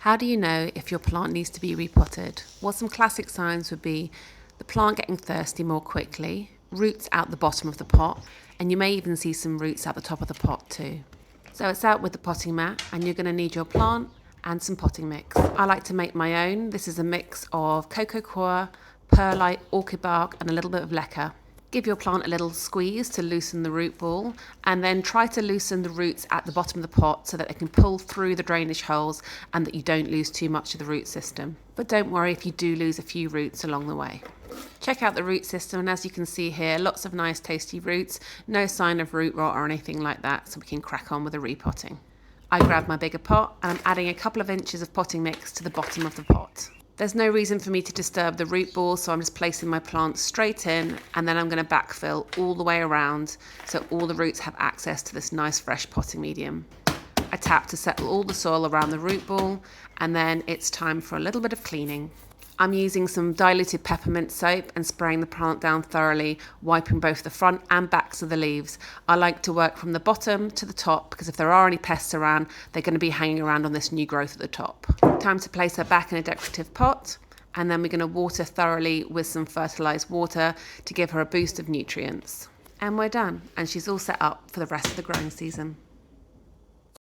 How do you know if your plant needs to be repotted? Well, some classic signs would be the plant getting thirsty more quickly, roots out the bottom of the pot, and you may even see some roots at the top of the pot too. So it's out with the potting mat, and you're going to need your plant and some potting mix. I like to make my own. This is a mix of cocoa coir, perlite, orchid bark, and a little bit of leca. Give your plant a little squeeze to loosen the root ball, and then try to loosen the roots at the bottom of the pot so that they can pull through the drainage holes and that you don't lose too much of the root system. But don't worry if you do lose a few roots along the way. Check out the root system, and as you can see here, lots of nice tasty roots, no sign of root rot or anything like that, so we can crack on with the repotting. I grabbed my bigger pot and I'm adding a couple of inches of potting mix to the bottom of the pot. There's no reason for me to disturb the root ball, so I'm just placing my plant straight in, and then I'm going to backfill all the way around so all the roots have access to this nice fresh potting medium. I tap to settle all the soil around the root ball, and then it's time for a little bit of cleaning. I'm using some diluted peppermint soap and spraying the plant down thoroughly, wiping both the front and backs of the leaves. I like to work from the bottom to the top because if there are any pests around, they're going to be hanging around on this new growth at the top. Time to place her back in a decorative pot, and then we're going to water thoroughly with some fertilised water to give her a boost of nutrients. And we're done, and she's all set up for the rest of the growing season.